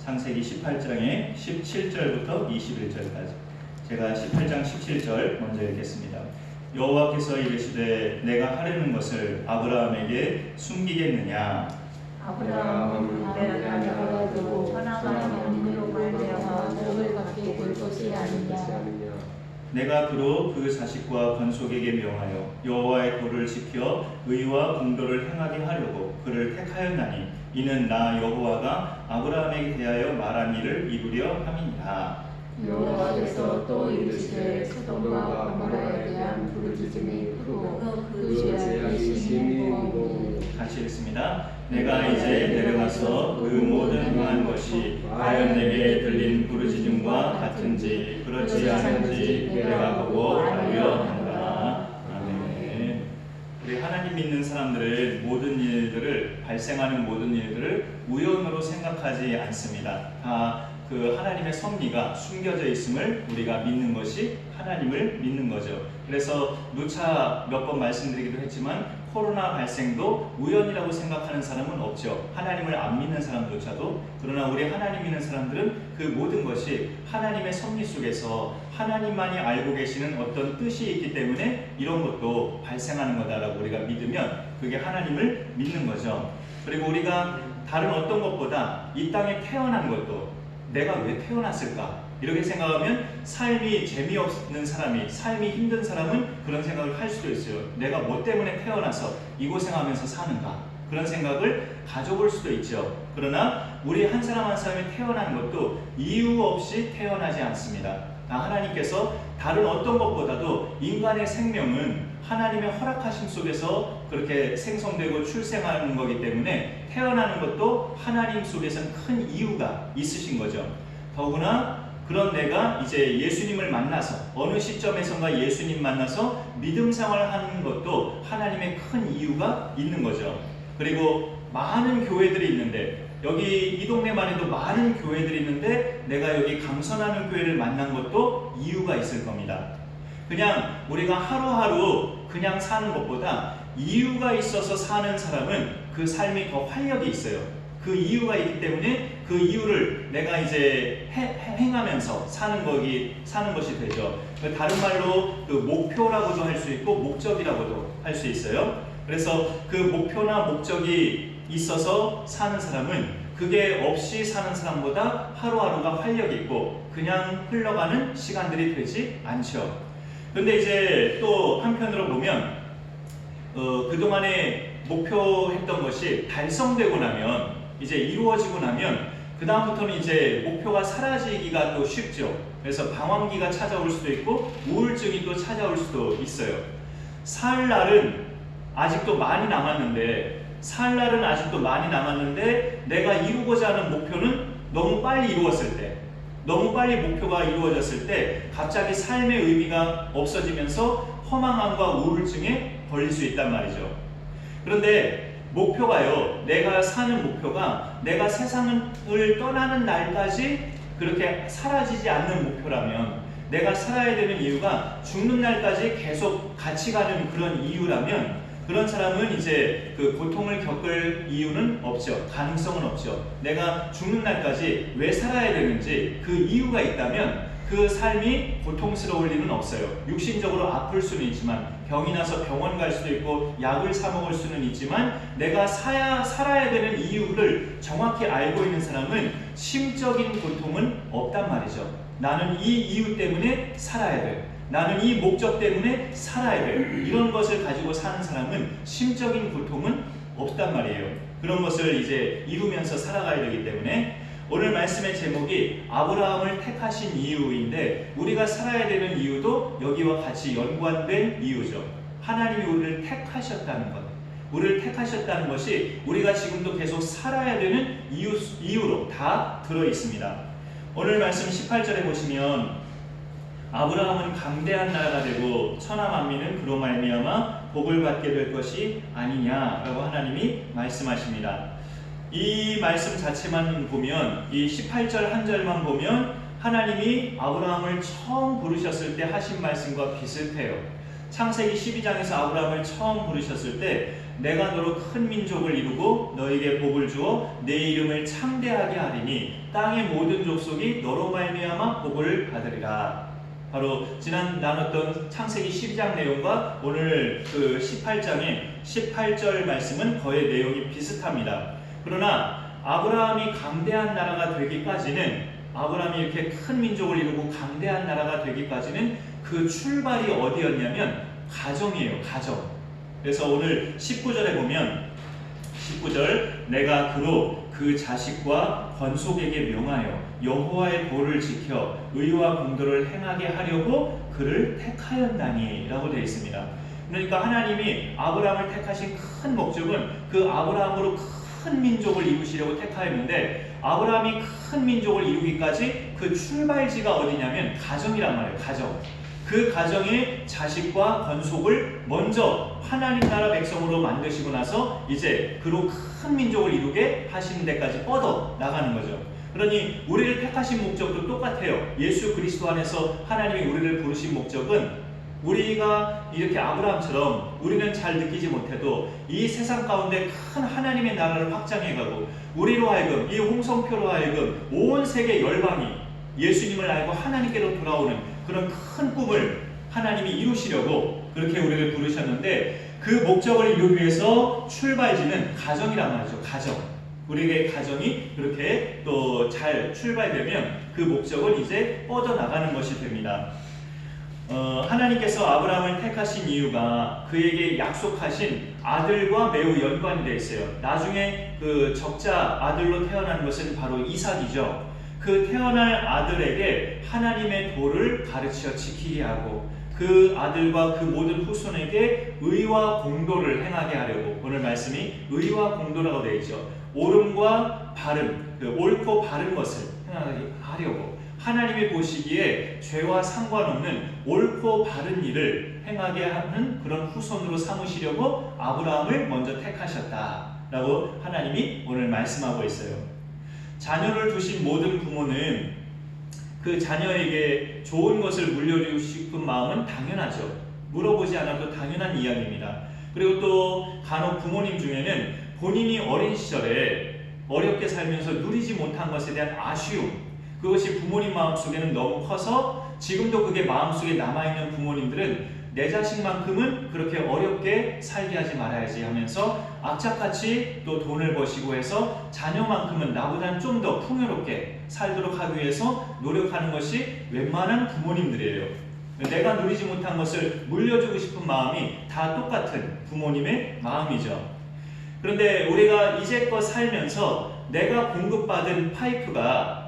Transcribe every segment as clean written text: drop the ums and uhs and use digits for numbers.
창세기 18장의 17절부터 21절까지. 제가 18장 17절 먼저 읽겠습니다. 여호와께서 이르시되 내가 하려는 것을 아브라함에게 숨기겠느냐? 아브라함은 내가 내가도 하나님의 믿음으로 말미암아 복을 받게 될 것이 아니냐. 내가 그로 그 자식과 건속에게 명하여 여호와의 도를 지켜 의와 공도를 행하게 하려고 그를 택하였나니 이는 나 여호와가 아브라함에게 대하여 말한 일을 이루려 함이니라. 여호와께서 또 이르시되 소돔과 고모라에 대한 부르짖음이 크고 그 죄악이 심히 무거우니. 같이 읽습니다. 내가 이제 내려가서 그 모든 행한 것이 과연 내게 들린 부르짖음과 같은지 그렇지 않은지 내가 보고 알려 한다. 아멘. 우리 하나님 믿는 사람들을 모든 일들을 발생하는 모든 일들을 우연으로 생각하지 않습니다. 다 그 하나님의 섭리가 숨겨져 있음을 우리가 믿는 것이 하나님을 믿는 거죠. 그래서 누차 몇 번 말씀드리기도 했지만 코로나 발생도 우연이라고 생각하는 사람은 없죠. 하나님을 안 믿는 사람조차도. 그러나 우리 하나님 믿는 사람들은 그 모든 것이 하나님의 섭리 속에서 하나님만이 알고 계시는 어떤 뜻이 있기 때문에 이런 것도 발생하는 거다라고 우리가 믿으면 그게 하나님을 믿는 거죠. 그리고 우리가 다른 어떤 것보다 이 땅에 태어난 것도 내가 왜 태어났을까? 이렇게 생각하면 삶이 재미없는 사람이, 삶이 힘든 사람은 그런 생각을 할 수도 있어요. 내가 뭐 때문에 태어나서 이 고생하면서 사는가? 그런 생각을 가져볼 수도 있죠. 그러나 우리 한 사람 한 사람이 태어난 것도 이유 없이 태어나지 않습니다. 하나님께서 다른 어떤 것보다도 인간의 생명은 하나님의 허락하심 속에서 그렇게 생성되고 출생하는 거기 때문에 태어나는 것도 하나님 속에서는 큰 이유가 있으신 거죠. 더구나 그런 내가 이제 예수님을 만나서 어느 시점에선가 예수님 만나서 믿음 생활을 하는 것도 하나님의 큰 이유가 있는 거죠. 그리고 많은 교회들이 있는데 여기 이 동네만 해도 많은 교회들이 있는데 내가 여기 강선하는 교회를 만난 것도 이유가 있을 겁니다. 그냥 우리가 하루하루 그냥 사는 것보다 이유가 있어서 사는 사람은 그 삶이 더 활력이 있어요. 그 이유가 있기 때문에 그 이유를 내가 이제 행하면서 사는 것이 되죠. 다른 말로 그 목표라고도 할 수 있고 목적이라고도 할 수 있어요. 그래서 그 목표나 목적이 있어서 사는 사람은 그게 없이 사는 사람보다 하루하루가 활력이 있고 그냥 흘러가는 시간들이 되지 않죠. 근데 이제 또 한편으로 보면 그동안에 목표했던 것이 달성되고 나면 이제 이루어지고 나면 그 다음부터는 이제 목표가 사라지기가 또 쉽죠. 그래서 방황기가 찾아올 수도 있고 우울증이 또 찾아올 수도 있어요. 살 날은 아직도 많이 남았는데 내가 이루고자 하는 목표는 너무 빨리 이루었을 때, 너무 빨리 목표가 이루어졌을 때 갑자기 삶의 의미가 없어지면서 허망함과 우울증에 걸릴 수 있단 말이죠. 그런데 목표가요, 내가 사는 목표가 내가 세상을 떠나는 날까지 그렇게 사라지지 않는 목표라면, 내가 살아야 되는 이유가 죽는 날까지 계속 같이 가는 그런 이유라면 그런 사람은 이제 그 고통을 겪을 이유는 없죠. 가능성은 없죠. 내가 죽는 날까지 왜 살아야 되는지 그 이유가 있다면 그 삶이 고통스러울 일은 없어요. 육신적으로 아플 수는 있지만, 병이 나서 병원 갈 수도 있고 약을 사 먹을 수는 있지만, 내가 살아야 되는 이유를 정확히 알고 있는 사람은 심적인 고통은 없단 말이죠. 나는 이 이유 때문에 살아야 돼. 나는 이 목적 때문에 살아야 돼. 이런 것을 가지고 사는 사람은 심적인 고통은 없단 말이에요. 그런 것을 이제 이루면서 살아가야 되기 때문에 오늘 말씀의 제목이 아브라함을 택하신 이유인데, 우리가 살아야 되는 이유도 여기와 같이 연관된 이유죠. 하나님이 우리를 택하셨다는 것, 우리를 택하셨다는 것이 우리가 지금도 계속 살아야 되는 이유로 다 들어있습니다. 오늘 말씀 18절에 보시면 아브라함은 강대한 나라가 되고 천하 만민은 그로 말미암아 복을 받게 될 것이 아니냐라고 하나님이 말씀하십니다. 이 말씀 자체만 보면, 이 18절 한 절만 보면 하나님이 아브라함을 처음 부르셨을 때 하신 말씀과 비슷해요. 창세기 12장에서 아브라함을 처음 부르셨을 때 내가 너로 큰 민족을 이루고 너에게 복을 주어 내 이름을 창대하게 하리니 땅의 모든 족속이 너로 말미암아 복을 받으리라. 바로 지난 나눴던 창세기 12장 내용과 오늘 그 18장의 18절 말씀은 거의 내용이 비슷합니다. 그러나 아브라함이 강대한 나라가 되기까지는, 아브라함이 이렇게 큰 민족을 이루고 강대한 나라가 되기까지는 그 출발이 어디였냐면 가정이에요. 가정. 그래서 오늘 19절에 보면 19절 내가 그로 그 자식과 권속에게 명하여 여호와의 도를 지켜 의와 공도를 행하게 하려고 그를 택하였나니 라고 되어 있습니다. 그러니까 하나님이 아브라함을 택하신 큰 목적은 그 아브라함으로 큰 민족을 이루시려고 택하였는데, 아브라함이 큰 민족을 이루기까지 그 출발지가 어디냐면 가정이란 말이에요. 가정. 그 가정의 자식과 권속을 먼저 하나님 나라 백성으로 만드시고 나서 이제 그로 큰 민족을 이루게 하시는 데까지 뻗어 나가는 거죠. 그러니 우리를 택하신 목적도 똑같아요. 예수 그리스도 안에서 하나님이 우리를 부르신 목적은 우리가 이렇게 아브라함처럼 우리는 잘 느끼지 못해도 이 세상 가운데 큰 하나님의 나라를 확장해가고 우리로 하여금, 이 홍성표로 하여금 온 세계 열방이 예수님을 알고 하나님께로 돌아오는 그런 큰 꿈을 하나님이 이루시려고 그렇게 우리를 부르셨는데, 그 목적을 이루기 위해서 출발지는 가정이란 말이죠. 가정. 우리에게 가정이 그렇게 또 잘 출발되면 그 목적은 이제 뻗어나가는 것이 됩니다. 하나님께서 아브라함을 택하신 이유가 그에게 약속하신 아들과 매우 연관이 되어 있어요. 나중에 그 적자 아들로 태어난 것은 바로 이삭이죠. 그 태어날 아들에게 하나님의 도를 가르쳐 지키게 하고 그 아들과 그 모든 후손에게 의와 공도를 행하게 하려고, 오늘 말씀이 의와 공도라고 되어 있죠. 옳음과 바름, 그 옳고 바른 것을 행하게 하려고, 하나님이 보시기에 죄와 상관없는 옳고 바른 일을 행하게 하는 그런 후손으로 삼으시려고 아브라함을 먼저 택하셨다라고 하나님이 오늘 말씀하고 있어요. 자녀를 두신 모든 부모는 그 자녀에게 좋은 것을 물려주고 싶은 마음은 당연하죠. 물어보지 않아도 당연한 이야기입니다. 그리고 또 간혹 부모님 중에는 본인이 어린 시절에 어렵게 살면서 누리지 못한 것에 대한 아쉬움, 그것이 부모님 마음속에는 너무 커서 지금도 그게 마음속에 남아있는 부모님들은 내 자식만큼은 그렇게 어렵게 살게 하지 말아야지 하면서 악착같이 또 돈을 버시고 해서 자녀만큼은 나보다는 좀 더 풍요롭게 살도록 하기 위해서 노력하는 것이 웬만한 부모님들이에요. 내가 누리지 못한 것을 물려주고 싶은 마음이 다 똑같은 부모님의 마음이죠. 그런데 우리가 이제껏 살면서 내가 공급받은 파이프가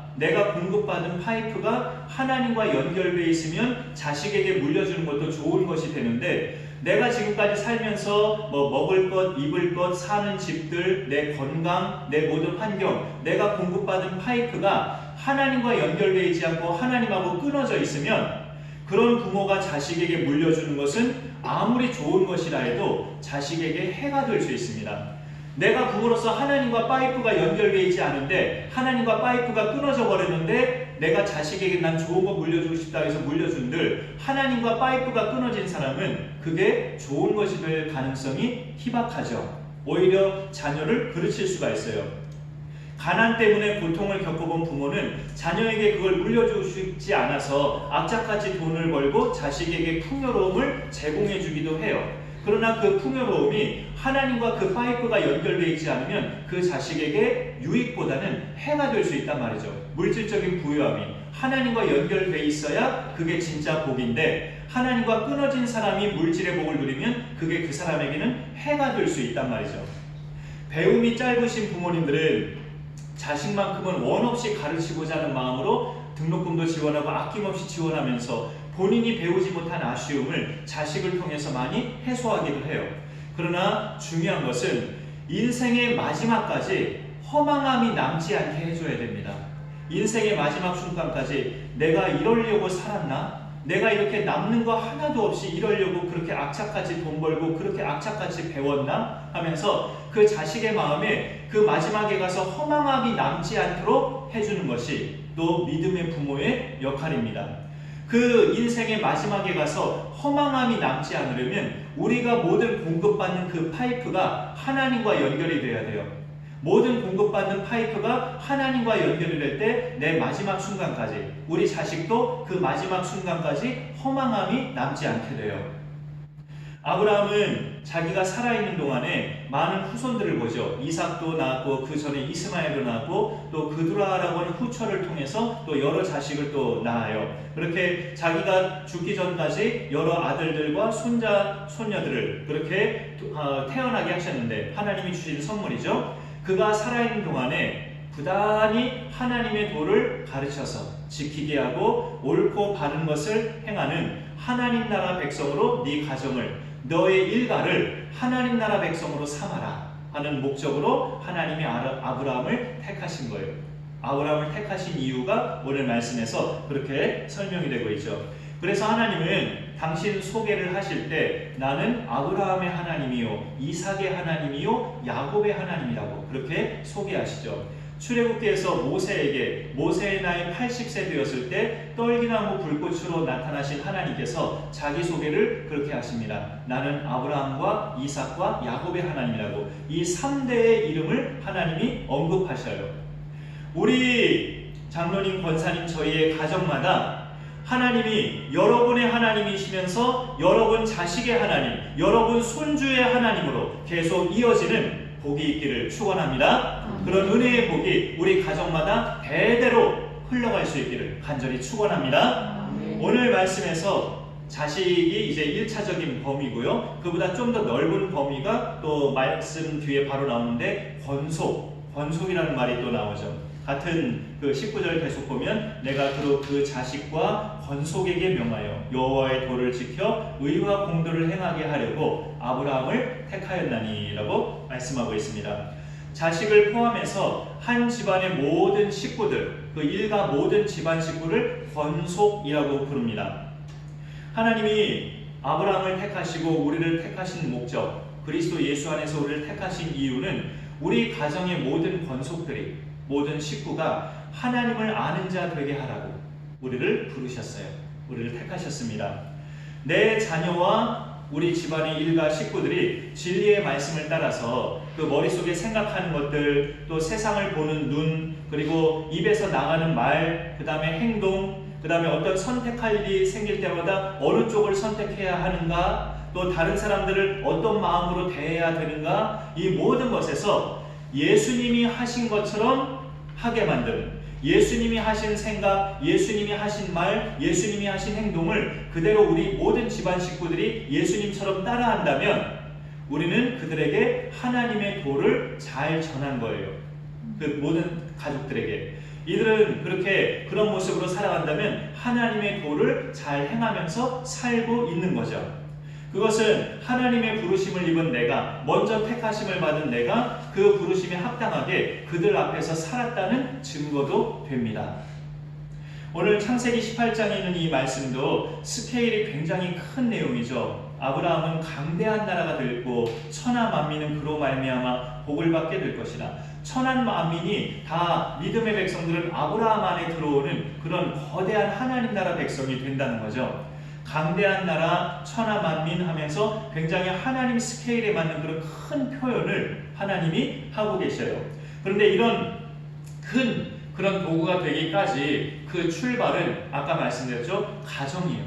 하나님과 연결되어 있으면 자식에게 물려주는 것도 좋은 것이 되는데, 내가 지금까지 살면서 먹을 것, 입을 것, 사는 집들, 내 건강, 내 모든 환경, 내가 공급받은 파이프가 하나님과 연결되어 있지 않고 하나님하고 끊어져 있으면 그런 부모가 자식에게 물려주는 것은 아무리 좋은 것이라 해도 자식에게 해가 될 수 있습니다. 내가 부모로서 하나님과 파이프가 연결되어 있지 않은데 하나님과 파이프가 끊어져 버렸는데 내가 자식에게 난 좋은 거 물려주고 싶다 해서 물려준들, 하나님과 파이프가 끊어진 사람은 그게 좋은 것이 될 가능성이 희박하죠. 오히려 자녀를 그르칠 수가 있어요. 가난 때문에 고통을 겪어본 부모는 자녀에게 그걸 물려주고 싶지 않아서 악착같이 돈을 벌고 자식에게 풍요로움을 제공해 주기도 해요. 그러나 그 풍요로움이 하나님과 그 파이프가 연결되어 있지 않으면 그 자식에게 유익보다는 해가 될 수 있단 말이죠. 물질적인 부유함이 하나님과 연결되어 있어야 그게 진짜 복인데, 하나님과 끊어진 사람이 물질의 복을 누리면 그게 그 사람에게는 해가 될 수 있단 말이죠. 배움이 짧으신 부모님들은 자식만큼은 원 없이 가르치고자 하는 마음으로 등록금도 지원하고 아낌없이 지원하면서 본인이 배우지 못한 아쉬움을 자식을 통해서 많이 해소하기도 해요. 그러나 중요한 것은 인생의 마지막까지 허망함이 남지 않게 해줘야 됩니다. 인생의 마지막 순간까지 내가 이러려고 살았나? 내가 이렇게 남는 거 하나도 없이 이러려고 그렇게 악착같이 돈 벌고 그렇게 악착같이 배웠나? 하면서 그 자식의 마음에 그 마지막에 가서 허망함이 남지 않도록 해주는 것이 또 믿음의 부모의 역할입니다. 그 인생의 마지막에 가서 허망함이 남지 않으려면 우리가 모든 공급받는 그 파이프가 하나님과 연결이 돼야 돼요. 모든 공급받는 파이프가 하나님과 연결이 될 때 내 마지막 순간까지, 우리 자식도 그 마지막 순간까지 허망함이 남지 않게 돼요. 아브라함은 자기가 살아있는 동안에 많은 후손들을 보죠. 이삭도 낳았고 그 전에 이스마엘도 낳았고 또 그두라라고 하는 후처를 통해서 또 여러 자식을 또 낳아요. 그렇게 자기가 죽기 전까지 여러 아들들과 손자, 손녀들을 그렇게 태어나게 하셨는데 하나님이 주신 선물이죠. 그가 살아있는 동안에 부단히 하나님의 도를 가르쳐서 지키게 하고 옳고 바른 것을 행하는 하나님 나라 백성으로 네 가정을, 너의 일가를 하나님 나라 백성으로 삼아라 하는 목적으로 하나님이 아브라함을 택하신 거예요. 아브라함을 택하신 이유가 오늘 말씀에서 그렇게 설명이 되고 있죠. 그래서 하나님은 당신 소개를 하실 때 나는 아브라함의 하나님이요 이삭의 하나님이요 야곱의 하나님이라고 그렇게 소개하시죠. 출애굽기에서 모세의 나이 80세 되었을 때 떨기나무 불꽃으로 나타나신 하나님께서 자기 소개를 그렇게 하십니다. 나는 아브라함과 이삭과 야곱의 하나님이라고 이 3대의 이름을 하나님이 언급하셔요. 우리 장로님, 권사님, 저희의 가정마다 하나님이 여러분의 하나님이시면서 여러분 자식의 하나님, 여러분 손주의 하나님으로 계속 이어지는 복이 있기를 축원합니다. 그런 은혜의 복이 우리 가정마다 대대로 흘러갈 수 있기를 간절히 축원합니다. 오늘 말씀에서 자식이 이제 1차적인 범위고요. 그보다 좀 더 넓은 범위가 또 말씀 뒤에 바로 나오는데 권속이라는 말이 또 나오죠. 같은 그 19절 계속 보면 내가 그 자식과 권속에게 명하여 여호와의 도를 지켜 의와 공도를 행하게 하려고 아브라함을 택하였나니라고 말씀하고 있습니다. 자식을 포함해서 한 집안의 모든 식구들, 그 일가 모든 집안 식구를 권속이라고 부릅니다. 하나님이 아브라함을 택하시고 우리를 택하신 목적, 그리스도 예수 안에서 우리를 택하신 이유는 우리 가정의 모든 권속들이, 모든 식구가 하나님을 아는 자 되게 하라고 우리를 부르셨어요. 우리를 택하셨습니다. 내 자녀와 우리 집안의 일가 식구들이 진리의 말씀을 따라서 그 머릿속에 생각하는 것들, 또 세상을 보는 눈, 그리고 입에서 나가는 말, 그 다음에 행동, 그 다음에 어떤 선택할 일이 생길 때마다 어느 쪽을 선택해야 하는가, 또 다른 사람들을 어떤 마음으로 대해야 되는가, 이 모든 것에서 예수님이 하신 것처럼 하게 만드는, 예수님이 하신 생각, 예수님이 하신 말, 예수님이 하신 행동을 그대로 우리 모든 집안 식구들이 예수님처럼 따라한다면 우리는 그들에게 하나님의 도를 잘 전한 거예요. 그 모든 가족들에게. 이들은 그런 모습으로 살아간다면 하나님의 도를 잘 행하면서 살고 있는 거죠. 그것은 하나님의 부르심을 입은 내가, 먼저 택하심을 받은 내가 그 부르심에 합당하게 그들 앞에서 살았다는 증거도 됩니다. 오늘 창세기 18장에 있는 이 말씀도 스케일이 굉장히 큰 내용이죠. 아브라함은 강대한 나라가 되고 천하 만민은 그로 말미암아 복을 받게 될 것이다. 천한 만민이 다 믿음의 백성들은 아브라함 안에 들어오는 그런 거대한 하나님 나라 백성이 된다는 거죠. 강대한 나라, 천하 만민 하면서 굉장히 하나님 스케일에 맞는 그런 큰 표현을 하나님이 하고 계셔요. 그런데 이런 그런 도구가 되기까지 그 출발은 아까 말씀드렸죠. 가정이에요.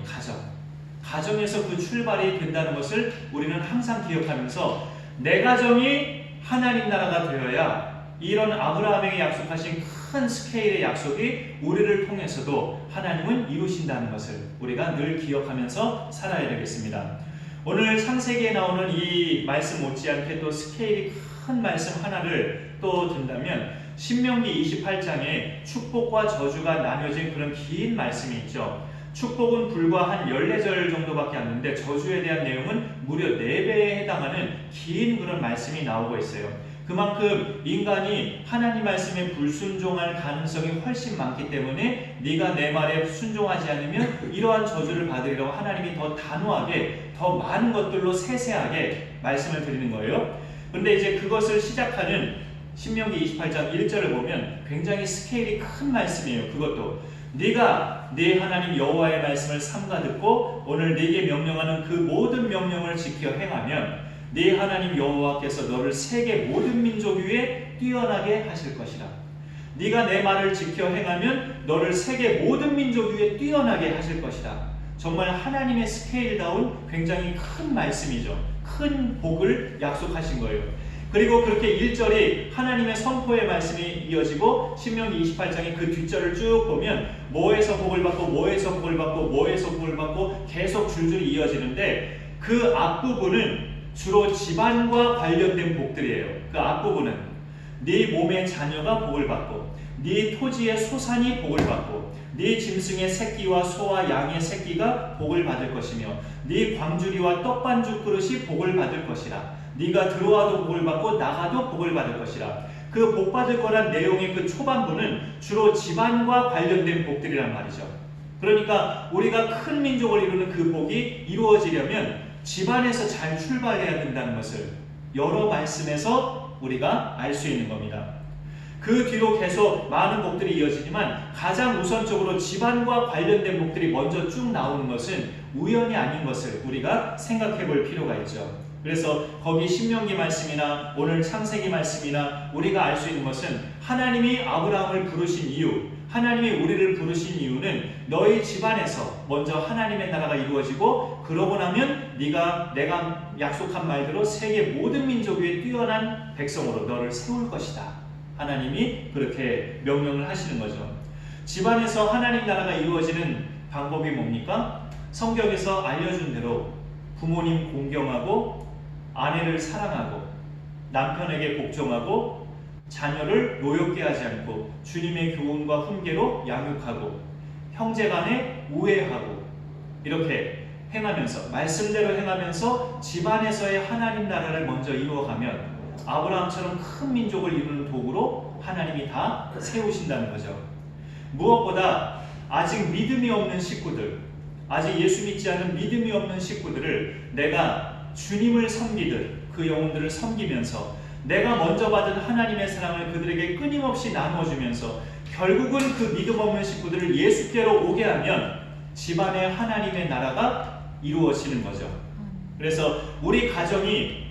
가정에서 그 출발이 된다는 것을 우리는 항상 기억하면서 내 가정이 하나님 나라가 되어야 이런 아브라함에게 약속하신 큰 스케일의 약속이 우리를 통해서도 하나님은 이루신다는 것을 우리가 늘 기억하면서 살아야 되겠습니다. 오늘 창세기에 나오는 이 말씀 못지않게 또 스케일이 큰 말씀 하나를 또 든다면 신명기 28장에 축복과 저주가 나뉘어진 그런 긴 말씀이 있죠. 축복은 불과 한 14절 정도밖에 안 되는데 저주에 대한 내용은 무려 4배에 해당하는 긴 그런 말씀이 나오고 있어요. 그만큼 인간이 하나님 말씀에 불순종할 가능성이 훨씬 많기 때문에 네가 내 말에 순종하지 않으면 이러한 저주를 받으리라고 하나님이 더 단호하게, 더 많은 것들로 세세하게 말씀을 드리는 거예요. 그런데 이제 그것을 시작하는 신명기 28장 1절을 보면 굉장히 스케일이 큰 말씀이에요. 그것도 네가 네 하나님 여호와의 말씀을 삼가 듣고 오늘 네게 명령하는 그 모든 명령을 지켜 행하면 네 하나님 여호와께서 너를 세계 모든 민족 위에 뛰어나게 하실 것이라. 네가 내 말을 지켜 행하면 너를 세계 모든 민족 위에 뛰어나게 하실 것이라. 정말 하나님의 스케일다운 굉장히 큰 말씀이죠. 큰 복을 약속하신 거예요. 그리고 그렇게 1절이 하나님의 선포의 말씀이 이어지고 신명기 28장의 그 뒷절을 쭉 보면 뭐에서 복을 받고 뭐에서 복을 받고 뭐에서 복을 받고 계속 줄줄이 이어지는데 그 앞부분은 주로 집안과 관련된 복들이에요. 그 앞부분은 네 몸의 자녀가 복을 받고 네 토지의 소산이 복을 받고 네 짐승의 새끼와 소와 양의 새끼가 복을 받을 것이며 네 광주리와 떡반죽 그릇이 복을 받을 것이라. 네가 들어와도 복을 받고 나가도 복을 받을 것이라. 그 복 받을 거란 내용의 그 초반부는 주로 집안과 관련된 복들이란 말이죠. 그러니까 우리가 큰 민족을 이루는 그 복이 이루어지려면 집안에서 잘 출발해야 된다는 것을 여러 말씀에서 우리가 알 수 있는 겁니다. 그 뒤로 계속 많은 복들이 이어지지만 가장 우선적으로 집안과 관련된 복들이 먼저 쭉 나오는 것은 우연이 아닌 것을 우리가 생각해 볼 필요가 있죠. 그래서 거기 신명기 말씀이나 오늘 창세기 말씀이나 우리가 알 수 있는 것은 하나님이 아브라함을 부르신 이유, 하나님이 우리를 부르신 이유는 너희 집안에서 먼저 하나님의 나라가 이루어지고 그러고 나면 내가 약속한 말대로 세계 모든 민족 위에 뛰어난 백성으로 너를 세울 것이다. 하나님이 그렇게 명령을 하시는 거죠. 집안에서 하나님 나라가 이루어지는 방법이 뭡니까? 성경에서 알려준 대로 부모님 공경하고 아내를 사랑하고 남편에게 복종하고 자녀를 노엽게 하지 않고 주님의 교훈과 훈계로 양육하고 형제간에 우애하고 이렇게 행하면서 말씀대로 행하면서 집안에서의 하나님 나라를 먼저 이루어가면 아브라함처럼 큰 민족을 이루는 도구로 하나님이 다 세우신다는 거죠. 무엇보다 아직 믿음이 없는 식구들, 아직 예수 믿지 않은 믿음이 없는 식구들을 내가 주님을 섬기듯 그 영혼들을 섬기면서 내가 먼저 받은 하나님의 사랑을 그들에게 끊임없이 나누어주면서 결국은 그 믿음 없는 식구들을 예수께로 오게 하면 집안에 하나님의 나라가 이루어지는 거죠. 그래서 우리 가정이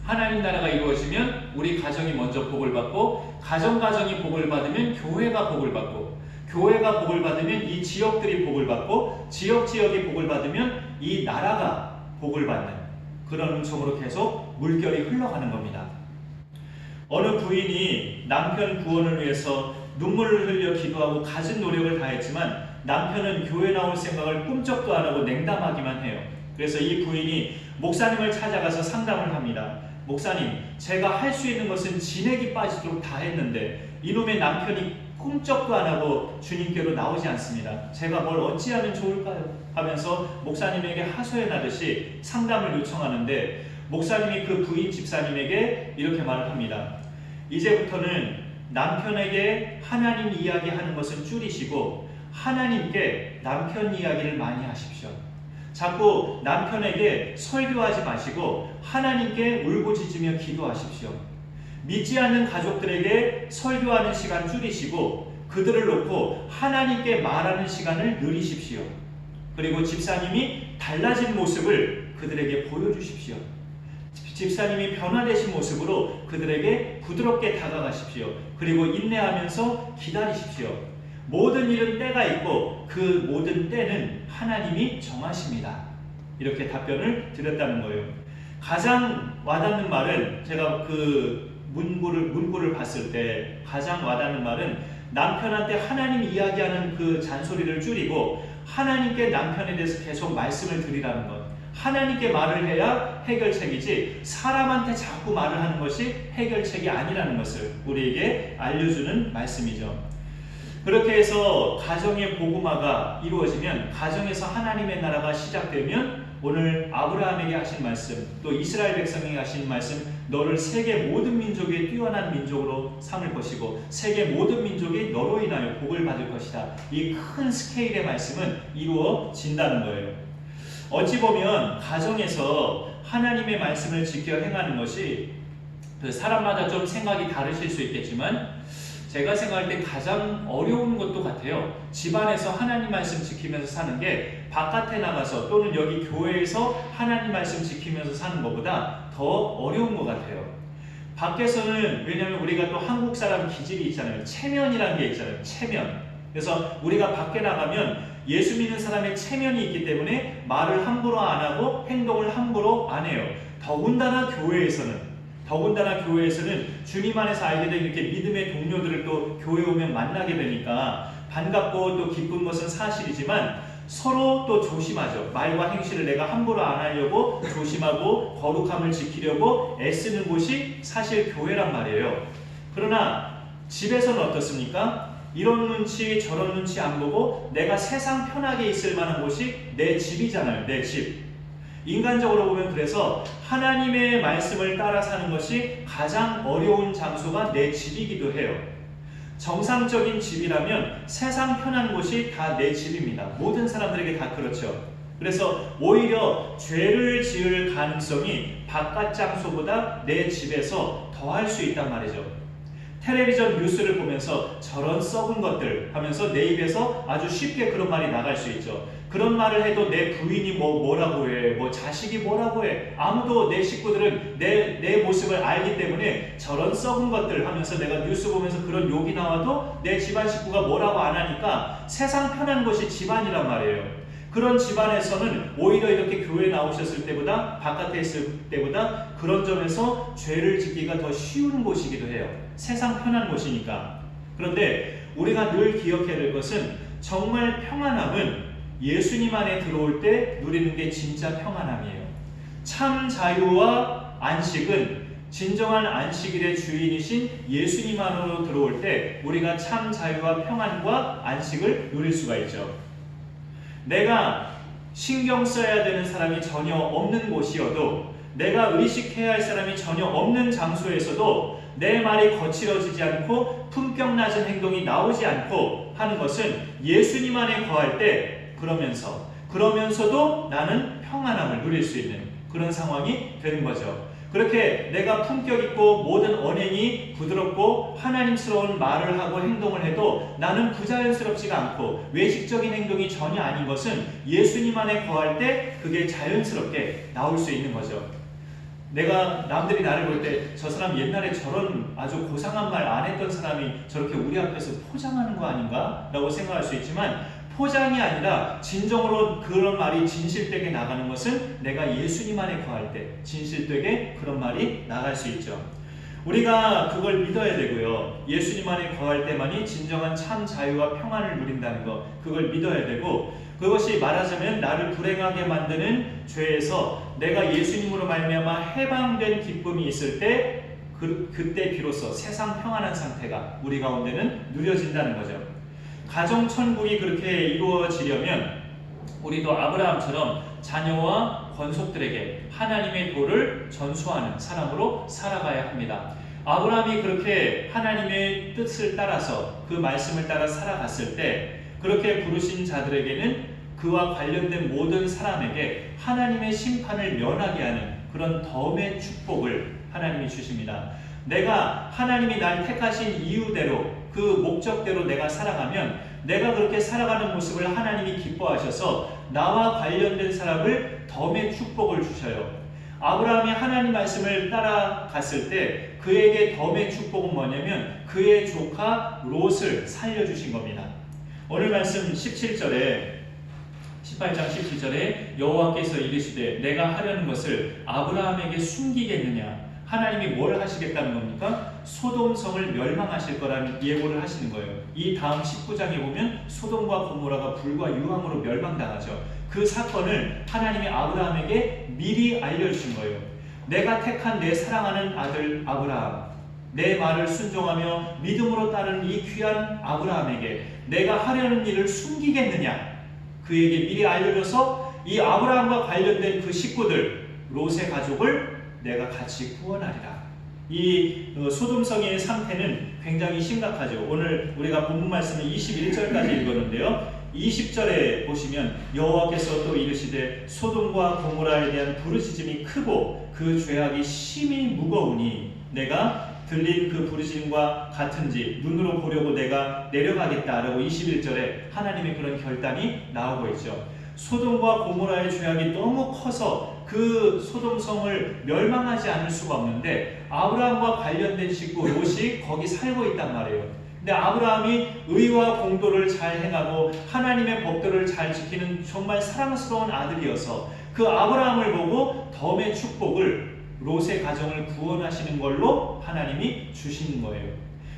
하나님 나라가 이루어지면 우리 가정이 먼저 복을 받고 가정이 복을 받으면 교회가 복을 받고 교회가 복을 받으면 이 지역들이 복을 받고 지역이 복을 받으면 이 나라가 복을 받는 그런 운송으로 계속 물결이 흘러가는 겁니다. 어느 부인이 남편 구원을 위해서 눈물을 흘려 기도하고 갖은 노력을 다했지만 남편은 교회 나올 생각을 꿈쩍도 안 하고 냉담하기만 해요. 그래서 이 부인이 목사님을 찾아가서 상담을 합니다. 목사님, 제가 할 수 있는 것은 진액이 빠지도록 다 했는데 이놈의 남편이 꿈쩍도 안 하고 주님께로 나오지 않습니다. 제가 뭘 어찌하면 좋을까요? 하면서 목사님에게 하소연하듯이 상담을 요청하는데 목사님이 그 부인 집사님에게 이렇게 말을 합니다. 이제부터는 남편에게 하나님 이야기하는 것은 줄이시고 하나님께 남편 이야기를 많이 하십시오. 자꾸 남편에게 설교하지 마시고 하나님께 울부짖으며 기도하십시오. 믿지 않는 가족들에게 설교하는 시간 줄이시고 그들을 놓고 하나님께 말하는 시간을 늘리십시오. 그리고 집사님이 달라진 모습을 그들에게 보여주십시오. 집사님이 변화되신 모습으로 그들에게 부드럽게 다가가십시오. 그리고 인내하면서 기다리십시오. 모든 일은 때가 있고 그 모든 때는 하나님이 정하십니다. 이렇게 답변을 드렸다는 거예요. 가장 와닿는 말은 제가 그 문구를 봤을 때 가장 와닿는 말은 남편한테 하나님 이야기하는 그 잔소리를 줄이고 하나님께 남편에 대해서 계속 말씀을 드리라는 것. 하나님께 말을 해야 해결책이지 사람한테 자꾸 말을 하는 것이 해결책이 아니라는 것을 우리에게 알려주는 말씀이죠. 그렇게 해서 가정의 복음화가 이루어지면 가정에서 하나님의 나라가 시작되면 오늘 아브라함에게 하신 말씀 또 이스라엘 백성에게 하신 말씀 너를 세계 모든 민족의 뛰어난 민족으로 삼을 것이고 세계 모든 민족이 너로 인하여 복을 받을 것이다. 이 큰 스케일의 말씀은 이루어진다는 거예요. 어찌 보면 가정에서 하나님의 말씀을 지켜 행하는 것이 사람마다 좀 생각이 다르실 수 있겠지만 제가 생각할 때 가장 어려운 것도 같아요. 집안에서 하나님 말씀 지키면서 사는 게 바깥에 나가서 또는 여기 교회에서 하나님 말씀 지키면서 사는 것보다 더 어려운 것 같아요. 밖에서는 왜냐하면 우리가 또 한국 사람 기질이 있잖아요. 체면이라는 게 있잖아요. 체면. 그래서 우리가 밖에 나가면 예수 믿는 사람의 체면이 있기 때문에 말을 함부로 안 하고 행동을 함부로 안 해요. 더군다나 교회에서는 주님 안에서 알게 된 이렇게 믿음의 동료들을 또 교회 오면 만나게 되니까 반갑고 또 기쁜 것은 사실이지만 서로 또 조심하죠. 말과 행실을 내가 함부로 안 하려고 조심하고 거룩함을 지키려고 애쓰는 곳이 사실 교회란 말이에요. 그러나 집에서는 어떻습니까? 이런 눈치 저런 눈치 안 보고 내가 세상 편하게 있을 만한 곳이 내 집이잖아요. 내 집. 인간적으로 보면 그래서 하나님의 말씀을 따라 사는 것이 가장 어려운 장소가 내 집이기도 해요. 정상적인 집이라면 세상 편한 곳이 다 내 집입니다. 모든 사람들에게 다 그렇죠. 그래서 오히려 죄를 지을 가능성이 바깥 장소보다 내 집에서 더할 수 있단 말이죠. 텔레비전 뉴스를 보면서 저런 썩은 것들 하면서 내 입에서 아주 쉽게 그런 말이 나갈 수 있죠. 그런 말을 해도 내 부인이 뭐라고 해, 뭐 자식이 뭐라고 해. 아무도 내 식구들은 내 모습을 알기 때문에 저런 썩은 것들 하면서 내가 뉴스 보면서 그런 욕이 나와도 내 집안 식구가 뭐라고 안 하니까 세상 편한 것이 집안이란 말이에요. 그런 집안에서는 오히려 이렇게 교회 나오셨을 때보다 바깥에 있을 때보다 그런 점에서 죄를 짓기가 더 쉬운 곳이기도 해요. 세상 편한 곳이니까. 그런데 우리가 늘 기억해야 될 것은 정말 평안함은 예수님 안에 들어올 때 누리는 게 진짜 평안함이에요. 참 자유와 안식은 진정한 안식일의 주인이신 예수님 안으로 들어올 때 우리가 참 자유와 평안과 안식을 누릴 수가 있죠. 내가 신경 써야 되는 사람이 전혀 없는 곳이어도 내가 의식해야 할 사람이 전혀 없는 장소에서도 내 말이 거칠어지지 않고 품격 낮은 행동이 나오지 않고 하는 것은 예수님 안에 거할 때 그러면서도 나는 평안함을 누릴 수 있는 그런 상황이 되는 거죠. 그렇게 내가 품격 있고 모든 언행이 부드럽고 하나님스러운 말을 하고 행동을 해도 나는 부자연스럽지가 않고 외식적인 행동이 전혀 아닌 것은 예수님 안에 거할 때 그게 자연스럽게 나올 수 있는 거죠. 내가 남들이 나를 볼 때 저 사람 옛날에 저런 아주 고상한 말 안 했던 사람이 저렇게 우리 앞에서 포장하는 거 아닌가? 라고 생각할 수 있지만 포장이 아니라 진정으로 그런 말이 진실되게 나가는 것은 내가 예수님 안에 거할 때 진실되게 그런 말이 나갈 수 있죠. 우리가 그걸 믿어야 되고요. 예수님 안에 거할 때만이 진정한 참 자유와 평안을 누린다는 것, 그걸 믿어야 되고 그것이 말하자면 나를 불행하게 만드는 죄에서 내가 예수님으로 말미암아 해방된 기쁨이 있을 때 그때 비로소 세상 평안한 상태가 우리 가운데는 누려진다는 거죠. 가정천국이 그렇게 이루어지려면 우리도 아브라함처럼 자녀와 권속들에게 하나님의 도를 전수하는 사람으로 살아가야 합니다. 아브라함이 그렇게 하나님의 뜻을 따라서 그 말씀을 따라 살아갔을 때 그렇게 부르신 자들에게는 그와 관련된 모든 사람에게 하나님의 심판을 면하게 하는 그런 덤의 축복을 하나님이 주십니다. 내가 하나님이 날 택하신 이유대로 그 목적대로 내가 살아가면 내가 그렇게 살아가는 모습을 하나님이 기뻐하셔서 나와 관련된 사람을 덤의 축복을 주셔요. 아브라함이 하나님 말씀을 따라갔을 때 그에게 덤의 축복은 뭐냐면 그의 조카 롯을 살려주신 겁니다. 오늘 말씀 18장 17절에 여호와께서 이르시되 내가 하려는 것을 아브라함에게 숨기겠느냐? 하나님이 뭘 하시겠다는 겁니까? 소돔성을 멸망하실 거라는 예고를 하시는 거예요. 이 다음 19장에 보면 소돔과 고모라가 불과 유황으로 멸망당하죠. 그 사건을 하나님이 아브라함에게 미리 알려주신 거예요. 내가 택한 내 사랑하는 아들 아브라함, 내 말을 순종하며 믿음으로 따르는 이 귀한 아브라함에게 내가 하려는 일을 숨기겠느냐? 그에게 미리 알려줘서 이 아브라함과 관련된 그 식구들, 롯의 가족을 내가 같이 구원하리라. 이 소돔성의 상태는 굉장히 심각하죠. 오늘 우리가 본문 말씀을 21절까지 읽었는데요. 20절에 보시면 여호와께서 또 이르시되 소돔과 고모라에 대한 부르짖음이 크고 그 죄악이 심히 무거우니 내가 들린 그 부르짖음과 같은지 눈으로 보려고 내가 내려가겠다라고 21절에 하나님의 그런 결단이 나오고 있죠. 소돔과 고모라의 죄악이 너무 커서 그 소돔성을 멸망하지 않을 수가 없는데 아브라함과 관련된 식구 롯이 거기 살고 있단 말이에요. 근데 아브라함이 의와 공도를 잘 행하고 하나님의 법도를 잘 지키는 정말 사랑스러운 아들이어서 그 아브라함을 보고 덤의 축복을 롯의 가정을 구원하시는 걸로 하나님이 주시는 거예요.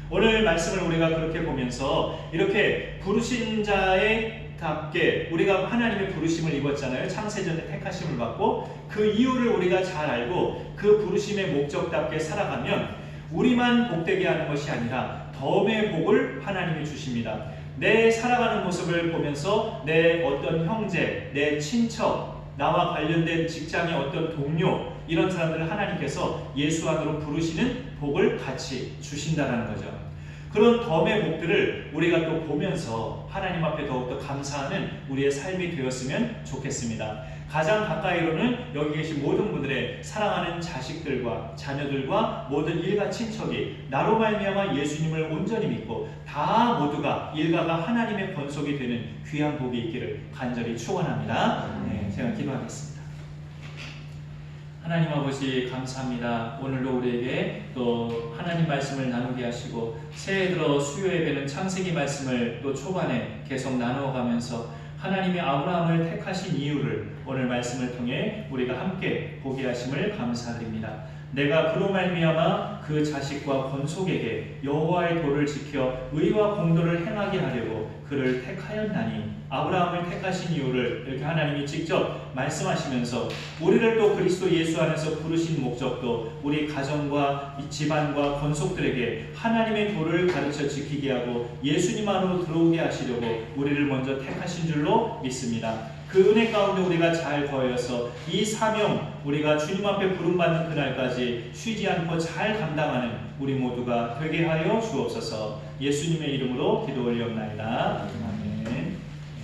오늘 말씀을 우리가 그렇게 보면서 이렇게 부르신 자의 답게 우리가 하나님의 부르심을 입었잖아요. 창세전에 택하심을 받고 그 이유를 우리가 잘 알고 그 부르심의 목적답게 살아가면 우리만 복되게 하는 것이 아니라 덤의 복을 하나님이 주십니다. 내 살아가는 모습을 보면서 내 어떤 형제, 내 친척, 나와 관련된 직장의 어떤 동료 이런 사람들을 하나님께서 예수 안으로 부르시는 복을 같이 주신다는 거죠. 그런 덤의 복들을 우리가 또 보면서 하나님 앞에 더욱더 감사하는 우리의 삶이 되었으면 좋겠습니다. 가장 가까이로는 여기 계신 모든 분들의 사랑하는 자식들과 자녀들과 모든 일가 친척이 나로 말미암아 예수님을 온전히 믿고 다 모두가 일가가 하나님의 권속이 되는 귀한 복이 있기를 간절히 축원합니다. 네, 제가 기도하겠습니다. 하나님 아버지 감사합니다. 오늘도 우리에게 또 하나님 말씀을 나누게 하시고 새해 들어 수요 예배는 창세기 말씀을 또 초반에 계속 나누어가면서 하나님이 아브라함을 택하신 이유를 오늘 말씀을 통해 우리가 함께 보게 하심을 감사드립니다. 내가 그로 말미암아 그 자식과 권속에게 여호와의 도를 지켜 의와 공도를 행하게 하려고 그를 택하였나니 아브라함을 택하신 이유를 이렇게 하나님이 직접 말씀하시면서 우리를 또 그리스도 예수 안에서 부르신 목적도 우리 가정과 이 집안과 권속들에게 하나님의 도를 가르쳐 지키게 하고 예수님 안으로 들어오게 하시려고 우리를 먼저 택하신 줄로 믿습니다. 그 은혜 가운데 우리가 잘 거여서 이 사명 우리가 주님 앞에 부름받는 그날까지 쉬지 않고 잘 감당하는 우리 모두가 되게 하여 주옵소서. 예수님의 이름으로 기도 올리옵나이다.